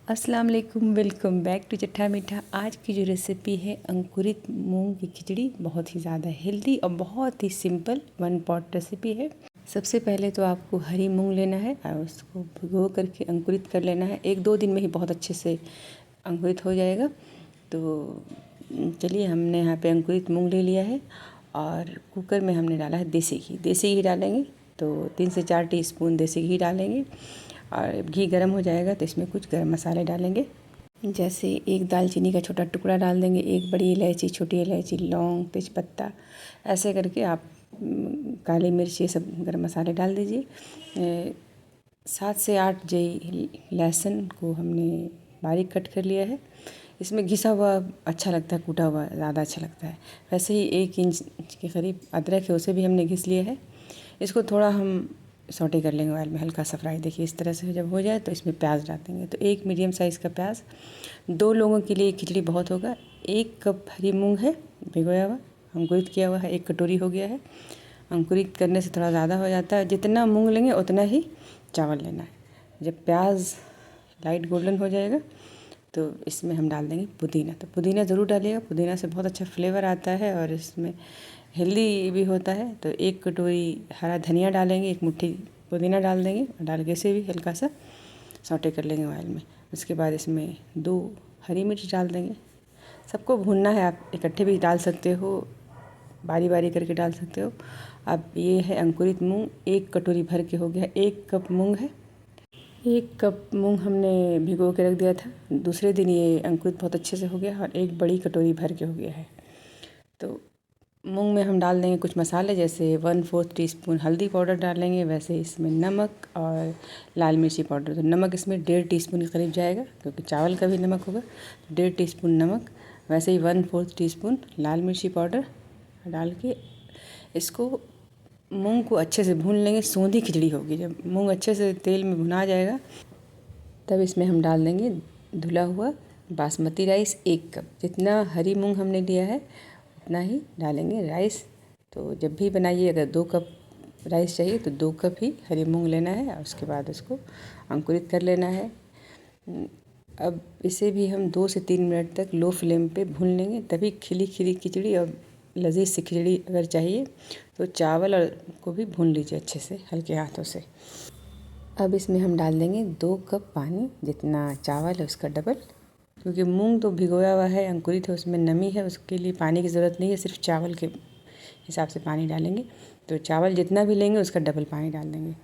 अस्सलाम वालेकुम, welcome back to चट्टा मीठा। आज की जो रेसिपी है अंकुरित मूंग की खिचड़ी, बहुत ही ज़्यादा हेल्दी और बहुत ही सिंपल वन पॉट रेसिपी है। सबसे पहले तो आपको हरी मूंग लेना है और उसको भिगो करके अंकुरित कर लेना है। 1-2 दिन में ही बहुत अच्छे से अंकुरित हो जाएगा। तो चलिए, हमने यहाँ पे अंकुरित मूंग ले लिया है और कुकर में हमने डाला है देसी घी। देसी घी डालेंगे तो 3 से 4 टीस्पून देसी घी डालेंगे और घी गर्म हो जाएगा तो इसमें कुछ गर्म मसाले डालेंगे, जैसे एक दालचीनी का छोटा टुकड़ा डाल देंगे, एक बड़ी इलायची, छोटी इलायची, लौंग, तेज़पत्ता, ऐसे करके आप काली मिर्च, ये सब गर्म मसाले डाल दीजिए। 7 से 8 जई लहसुन को हमने बारीक कट कर लिया है। इसमें घिसा हुआ अच्छा लगता है, कूटा हुआ ज़्यादा अच्छा लगता है। वैसे ही 1 इंच के करीब अदरक है, उसे भी हमने घिस लिया है। इसको थोड़ा हम सौटे कर लेंगे ऑयल में, हल्का सा फ्राई। देखिए इस तरह से जब हो जाए तो इसमें प्याज डाल देंगे। तो 1 मीडियम साइज़ का प्याज, 2 लोगों के लिए खिचड़ी बहुत होगा। 1 कप हरी मूंग है भिगोया हुआ, अंकुरित किया हुआ है, 1 कटोरी हो गया है। अंकुरित करने से थोड़ा ज़्यादा हो जाता है, जितना मूंग लेंगे उतना ही चावल लेना है। जब प्याज लाइट गोल्डन हो जाएगा तो इसमें हम डाल देंगे पुदीना। तो पुदीना ज़रूर डालिएगा, पुदीना से बहुत अच्छा फ्लेवर आता है और इसमें हेल्दी भी होता है। तो 1 कटोरी हरा धनिया डालेंगे, 1 मुट्ठी पुदीना डाल देंगे और डाल के इसे भी हल्का सा सौटे कर लेंगे ऑयल में। उसके बाद इसमें 2 हरी मिर्च डाल देंगे। सबको भूनना है, आप इकट्ठे भी डाल सकते हो, बारी बारी करके डाल सकते हो। अब ये है अंकुरित मूंग, 1 कटोरी भर के हो गया। 1 कप मूंग है, 1 कप मूंग हमने भिगो के रख दिया था। दूसरे दिन ये अंकुरित बहुत अच्छे से हो गया और 1 बड़ी कटोरी भर के हो गया है। तो मूंग में हम डाल देंगे कुछ मसाले, जैसे 1/4 टीस्पून हल्दी पाउडर डालेंगे, वैसे इसमें नमक और लाल मिर्ची पाउडर। तो नमक इसमें 1.5 टीस्पून के करीब जाएगा, क्योंकि चावल का भी नमक होगा। 1.5 टीस्पून नमक, वैसे ही 1/4 टीस्पून लाल मिर्ची पाउडर डाल के इसको मूंग को अच्छे से भून लेंगे। सोंधी खिचड़ी होगी। जब मूंग अच्छे से तेल में भुना जाएगा तब इसमें हम डाल देंगे धुला हुआ बासमती राइस 1 कप। जितना हरी मूंग हमने लिया है उतना ही डालेंगे राइस। तो जब भी बनाइए, अगर 2 कप राइस चाहिए तो 2 कप ही हरी मूंग लेना है और उसके बाद उसको अंकुरित कर लेना है। अब इसे भी हम 2 से 3 मिनट तक लो फ्लेम पे भून लेंगे, तभी खिली खिली खिचड़ी और लजीज सी खिचड़ी अगर चाहिए तो चावल और को भी भून लीजिए अच्छे से हल्के हाथों से। अब इसमें हम डाल देंगे 2 कप पानी, जितना चावल है उसका डबल, क्योंकि मूंग तो भिगोया हुआ है, अंकुरित है, उसमें नमी है, उसके लिए पानी की ज़रूरत नहीं है, सिर्फ चावल के हिसाब से पानी डालेंगे। तो चावल जितना भी लेंगे उसका डबल पानी डाल देंगे।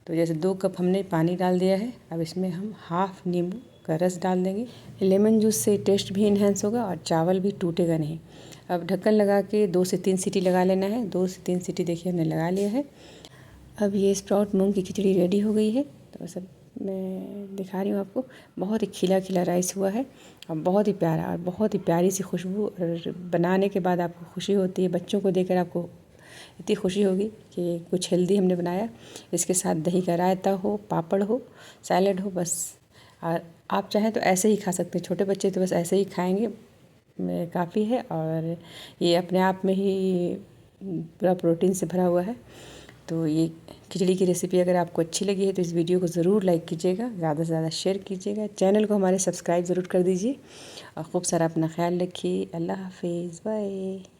तो जैसे 2 कप हमने पानी डाल दिया है, अब इसमें हम हाफ नींबू का रस डाल देंगे। लेमन जूस से टेस्ट भी इन्हेंस होगा और चावल भी टूटेगा नहीं। अब ढक्कन लगा के 2 से 3 सीटी लगा लेना है। 2 से 3 सीटी देखिए हमने लगा लिया है। अब ये स्प्राउट मूंग की खिचड़ी रेडी हो गई है। तो सब मैं दिखा रही हूँ आपको। बहुत ही खिला खिला राइस हुआ है और बहुत ही प्यारा और बहुत ही प्यारी सी खुशबू, और बनाने के बाद आपको खुशी होती है। बच्चों को देकर आपको इतनी खुशी होगी कि कुछ हेल्दी हमने बनाया। इसके साथ दही का रायता हो, पापड़ हो, सैलड हो, बस। और आप चाहें तो ऐसे ही खा सकते हैं। छोटे बच्चे तो बस ऐसे ही खाएंगे, काफ़ी है। और ये अपने आप में ही पूरा प्रोटीन से भरा हुआ है। तो ये खिचड़ी की रेसिपी अगर आपको अच्छी लगी है तो इस वीडियो को ज़रूर लाइक कीजिएगा, ज़्यादा से ज़्यादा शेयर कीजिएगा, चैनल को हमारे सब्सक्राइब ज़रूर कर दीजिए और खूब सारा अपना ख्याल रखिए। अल्लाह हाफिज़, बाय।